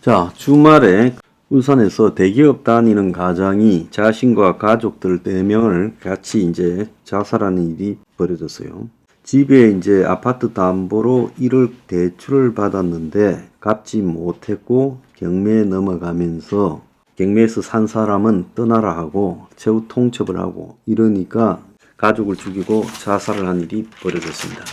자, 주말에 울산에서 대기업 다니는 가장이 자신과 가족들 4명을 같이 이제 자살하는 일이 벌어졌어요. 집에 이제 아파트 담보로 1억 대출을 받았는데 갚지 못했고 경매에 넘어가면서 경매에서 산 사람은 떠나라 하고 최후 통첩을 하고 이러니까 가족을 죽이고 자살을 한 일이 벌어졌습니다.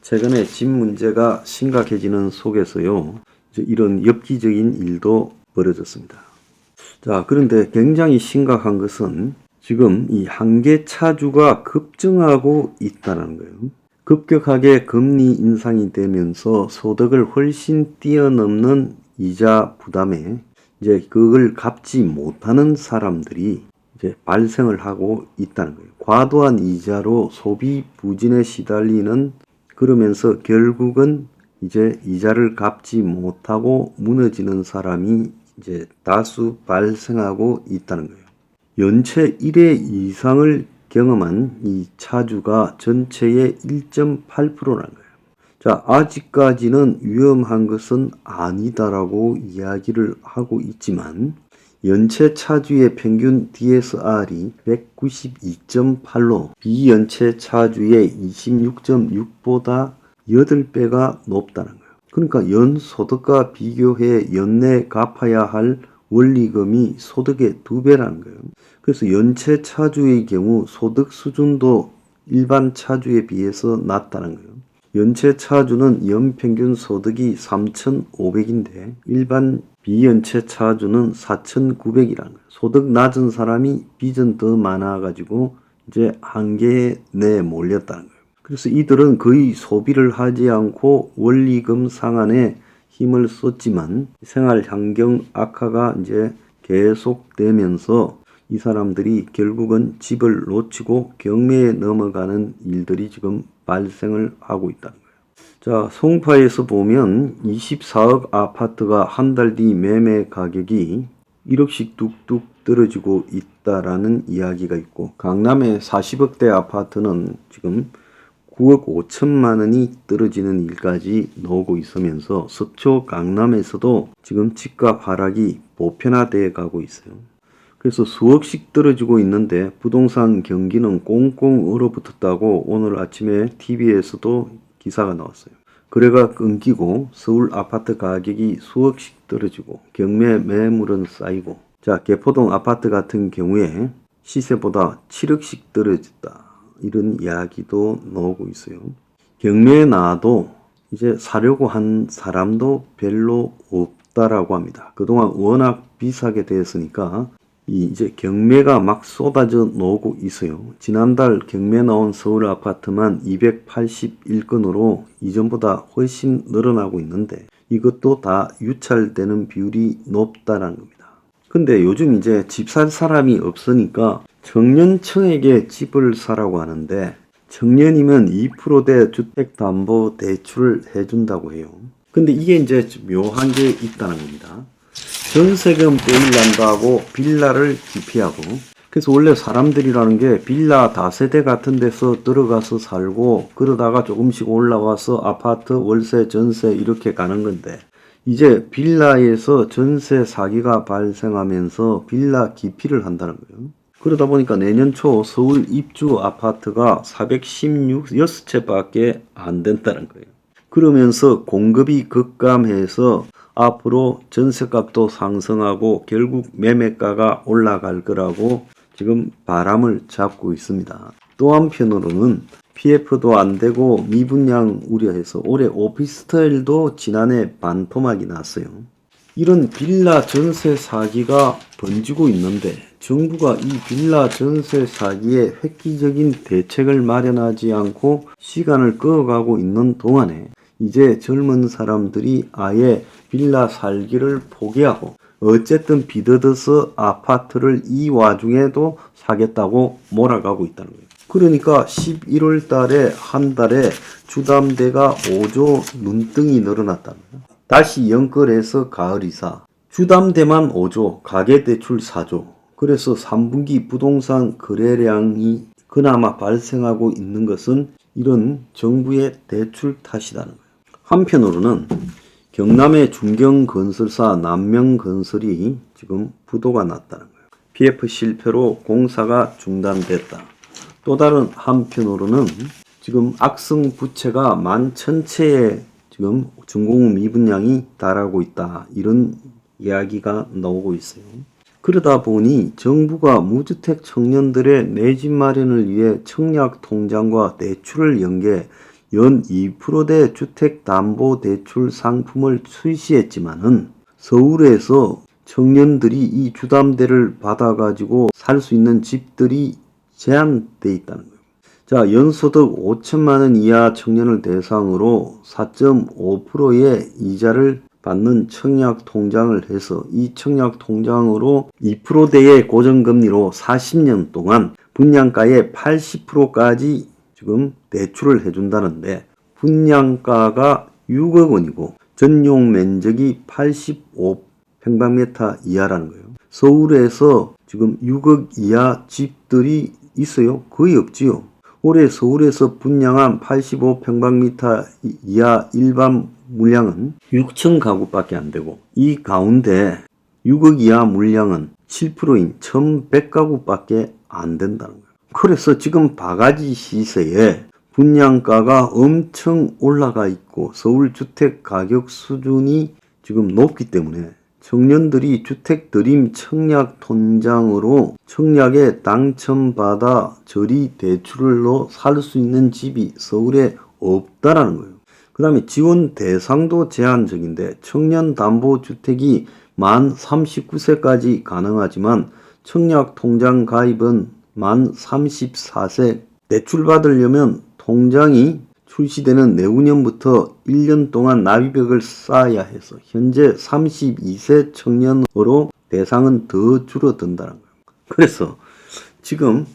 최근에 집 문제가 심각해지는 속에서요. 이런 엽기적인 일도 벌어졌습니다. 자, 그런데 굉장히 심각한 것은 지금 이 한계차주가 급증하고 있다는 거예요. 급격하게 금리 인상이 되면서 소득을 훨씬 뛰어넘는 이자 부담에 이제 그걸 갚지 못하는 사람들이 이제 발생을 하고 있다는 거예요. 과도한 이자로 소비 부진에 시달리는 그러면서 결국은 이제 이자를 갚지 못하고 무너지는 사람이 이제 다수 발생하고 있다는 거예요. 연체 1회 이상을 경험한 이 차주가 전체의 1.8%라는 거예요. 자, 아직까지는 위험한 것은 아니다라고 이야기를 하고 있지만 연체 차주의 평균 DSR이 192.8로 비연체 차주의 26.6보다 8배가 높다는 거예요. 그러니까 연소득과 비교해 연내 갚아야 할 원리금이 소득의 2배라는 거예요. 그래서 연체 차주의 경우 소득 수준도 일반 차주에 비해서 낮다는 거예요. 연체 차주는 연평균 소득이 3,500인데 일반 비연체 차주는 4,900이라는 거예요. 소득 낮은 사람이 빚은 더 많아가지고 이제 한계에 몰렸다는 거예요. 그래서 이들은 거의 소비를 하지 않고 원리금 상환에 힘을 썼지만 생활 환경 악화가 이제 계속되면서 이 사람들이 결국은 집을 놓치고 경매에 넘어가는 일들이 지금 발생을 하고 있다는 거예요. 자, 송파에서 보면 24억 아파트가 한 달 뒤 매매 가격이 1억씩 뚝뚝 떨어지고 있다라는 이야기가 있고 강남의 40억대 아파트는 지금 9억 5천만 원이 떨어지는 일까지 나오고 있으면서 서초 강남에서도 지금 집값 하락이 보편화되어 가고 있어요. 그래서 수억씩 떨어지고 있는데 부동산 경기는 꽁꽁 얼어붙었다고 오늘 아침에 TV에서도 기사가 나왔어요. 거래가 끊기고 서울 아파트 가격이 수억씩 떨어지고 경매 매물은 쌓이고 자, 개포동 아파트 같은 경우에 시세보다 7억씩 떨어졌다. 이런 이야기도 나오고 있어요. 경매에 나와도 이제 사려고 한 사람도 별로 없다라고 합니다. 그동안 워낙 비싸게 되었으니까 이제 경매가 막 쏟아져 나오고 있어요. 지난달 경매 나온 서울 아파트만 281건으로 이전보다 훨씬 늘어나고 있는데 이것도 다 유찰되는 비율이 높다라는 겁니다. 근데 요즘 이제 집 살 사람이 없으니까 청년층에게 집을 사라고 하는데 청년이면 2%대 주택담보대출을 해준다고 해요. 근데 이게 이제 묘한 게 있다는 겁니다. 전세금 빼일난다고 빌라를 기피하고 그래서 원래 사람들이라는 게 빌라 다세대 같은 데서 들어가서 살고 그러다가 조금씩 올라와서 아파트 월세 전세 이렇게 가는 건데 이제 빌라에서 전세 사기가 발생하면서 빌라 기피를 한다는 거예요. 그러다 보니까 내년 초 서울 입주 아파트가 416채밖에 안 된다는 거예요. 그러면서 공급이 급감해서 앞으로 전세값도 상승하고 결국 매매가가 올라갈 거라고 지금 바람을 잡고 있습니다. 또 한편으로는 PF도 안 되고 미분양 우려해서 올해 오피스텔도 지난해 반토막이 났어요. 이런 빌라 전세 사기가 번지고 있는데 정부가 이 빌라 전세 사기에 획기적인 대책을 마련하지 않고 시간을 끌어가고 있는 동안에 이제 젊은 사람들이 아예 빌라 살기를 포기하고 어쨌든 비더더서 아파트를 이 와중에도 사겠다고 몰아가고 있다는 거예요. 그러니까 11월 달에 한 달에 주담대가 5조 눈등이 늘어났다는 거예요. 다시 연끌해서 가을이사 주담대만 5조 가계대출 4조 그래서 3분기 부동산 거래량이 그나마 발생하고 있는 것은 이런 정부의 대출 탓이라는 거예요. 한편으로는 경남의 중경건설사 남명건설이 지금 부도가 났다는 거예요. PF 실패로 공사가 중단됐다. 또 다른 한편으로는 지금 악성 부채가 11,000채에 지금 준공후 미분양이 달하고 있다. 이런 이야기가 나오고 있어요. 그러다 보니 정부가 무주택 청년들의 내 집 마련을 위해 청약통장과 대출을 연계 연 2%대 주택담보대출 상품을 출시했지만은 서울에서 청년들이 이 주담대를 받아가지고 살 수 있는 집들이 제한돼 있다는 거예요. 자, 연소득 5천만 원 이하 청년을 대상으로 4.5%의 이자를 받는 청약통장을 해서 이 청약통장으로 2%대의 고정금리로 40년 동안 분양가의 80%까지 지금 대출을 해준다는데 분양가가 6억 원이고 전용 면적이 85평방미터 이하라는 거예요. 서울에서 지금 6억 이하 집들이 있어요? 거의 없지요. 올해 서울에서 분양한 85평방미터 이하 일반 물량은 6천 가구밖에 안 되고 이 가운데 6억 이하 물량은 7%인 1,100가구밖에 안 된다는 거예요. 그래서 지금 바가지 시세에 분양가가 엄청 올라가 있고 서울 주택 가격 수준이 지금 높기 때문에 청년들이 주택 드림 청약 통장으로 청약에 당첨받아 저리 대출로 살 수 있는 집이 서울에 없다라는 거예요. 그 다음에 지원 대상도 제한적인데 청년담보주택이 만 39세까지 가능하지만 청약통장 가입은 만 34세 대출받으려면 통장이 출시되는 내후년부터 1년 동안 납입액을 쌓아야 해서 현재 32세 청년으로 대상은 더 줄어든다는 거예요. 그래서 지금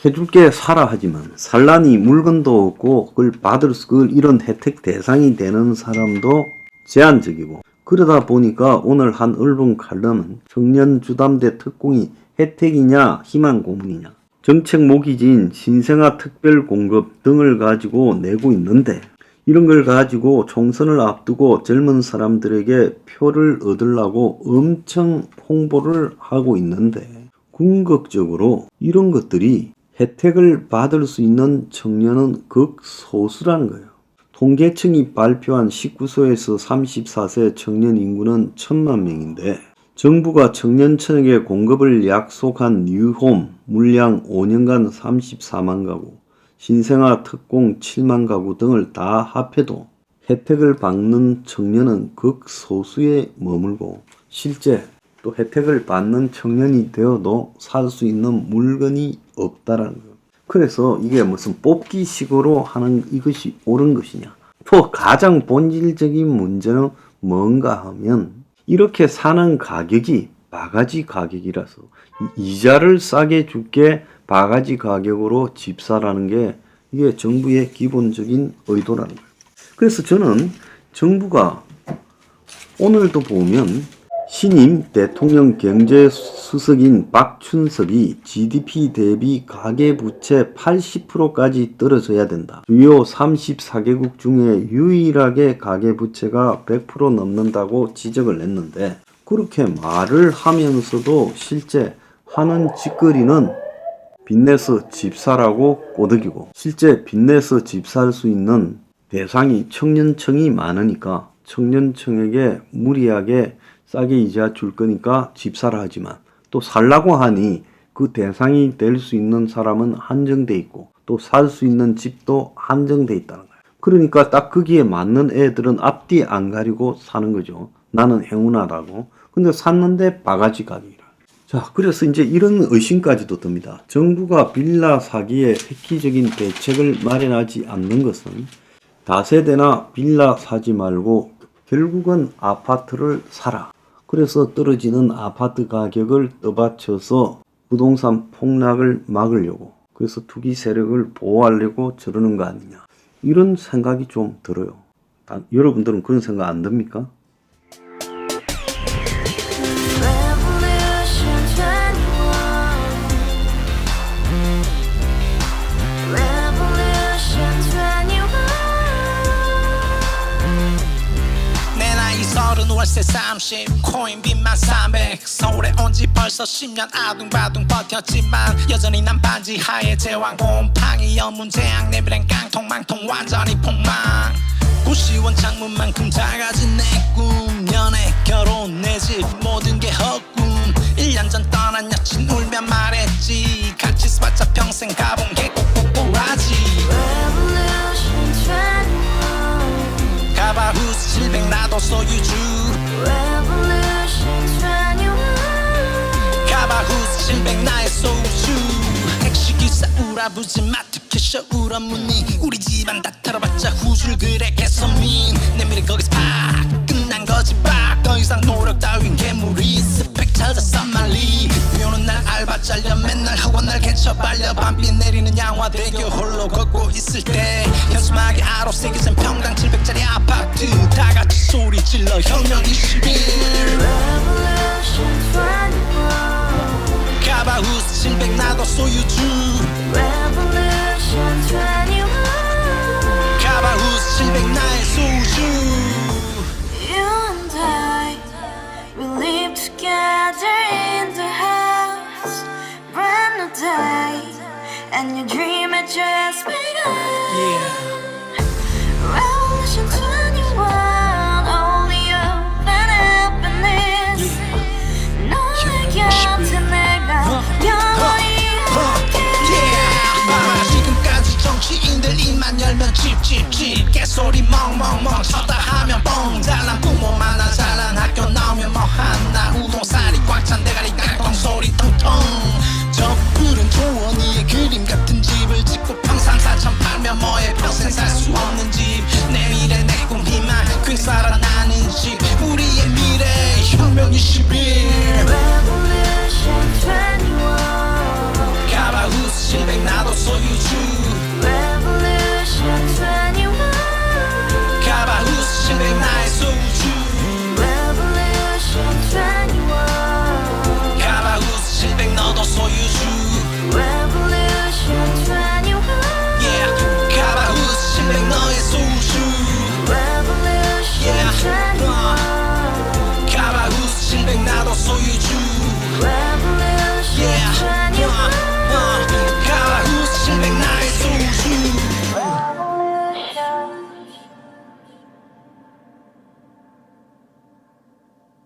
해줄게 사라 하지만 살라니 물건도 없고 그걸 받을 수 이런 혜택 대상이 되는 사람도 제한적이고 그러다 보니까 오늘 한 언론 칼럼은 청년 주담대 특공이 혜택이냐 희망 고문이냐 정책 모기지인 신생아 특별 공급 등을 가지고 내고 있는데 이런 걸 가지고 총선을 앞두고 젊은 사람들에게 표를 얻으려고 엄청 홍보를 하고 있는데 궁극적으로 이런 것들이 혜택을 받을 수 있는 청년은 극소수라는 거예요. 통계청이 발표한 19세에서 34세 청년 인구는 1,000만 명인데 정부가 청년층에게 공급을 약속한 뉴홈 물량 5년간 34만 가구, 신생아 특공 7만 가구 등을 다 합해도 혜택을 받는 청년은 극소수에 머물고 실제 또 혜택을 받는 청년이 되어도 살 수 있는 물건이 없다라는 거예요. 그래서 이게 무슨 뽑기식으로 하는 이것이 옳은 것이냐. 또 가장 본질적인 문제는 뭔가 하면 이렇게 사는 가격이 바가지 가격이라서 이자를 싸게 줄게 바가지 가격으로 집 사라는 게 이게 정부의 기본적인 의도라는 거예요. 그래서 저는 정부가 오늘도 보면 신임 대통령 경제수석인 박춘석이 GDP 대비 가계부채 80%까지 떨어져야 된다. 주요 34개국 중에 유일하게 가계부채가 100% 넘는다고 지적을 했는데 그렇게 말을 하면서도 실제 하는 짓거리는 빚내서 집 사라고 꼬드기고 실제 빚내서 집 살 수 있는 대상이 청년층이 많으니까 청년층에게 무리하게 싸게 이자 줄 거니까 집 사라 하지만 또 살라고 하니 그 대상이 될 수 있는 사람은 한정돼 있고 또 살 수 있는 집도 한정돼 있다는 거예요. 그러니까 딱 거기에 맞는 애들은 앞뒤 안 가리고 사는 거죠. 나는 행운아라고. 근데 샀는데 바가지 가격이라. 자, 그래서 이제 이런 의심까지도 듭니다. 정부가 빌라 사기에 획기적인 대책을 마련하지 않는 것은 다세대나 빌라 사지 말고 결국은 아파트를 사라. 그래서 떨어지는 아파트 가격을 떠받쳐서 부동산 폭락을 막으려고 그래서 투기 세력을 보호하려고 저러는 거 아니냐. 이런 생각이 좀 들어요. 여러분들은 그런 생각 안 듭니까? Man, 10 코인 빚만 300 서울에 온 지 벌써 10년 아둥바둥 버텼지만 여전히 난 반지 하에 제왕 곰팡이 연문제약 내비랭 깡통 망통 완전히 폭망 고시원 창문만큼 작아진 내 꿈 연애 결혼 내 집 모든 게 헛꿈 1년 전 떠난 여친 울며 말했지 같이 써봤자 평생 가본 게 꼭꼭꼭하지 Revolution 21 가바후스 700 나도 소유주 Revolution 21 가바후스 700 나의 소주 택시기사 우라부지 마트 캐셔 울어무니 우리 집안 다 털어봤자 후줄 그래 개선민 내 미래 거기서 팍 끝난 거지 팍더 이상 노력 따윈 괴물이 스펙 찾아서 말리 비오는 날 알바 잘려 맨날 학원 날 개쳐 발려 밤비 내리는 양화대교 홀로 걷고 있을 때 현수막에 아로 새겨진 평당 700짜리 아파트 다 같이 소리 질러 혁명 21 Revolution 21 가바후스 700 나도 소유주 Revolution 21 가바후스 700 나의 소주 You and I, we live together in the house Brand new day, and your dream had just begun Revolution 21, only hope and happiness 너의 곁에 내가 영원히 지금까지 정치인들 입만 열면 찝찝찝 개소리 멍멍멍 쳤다 하면 뻥다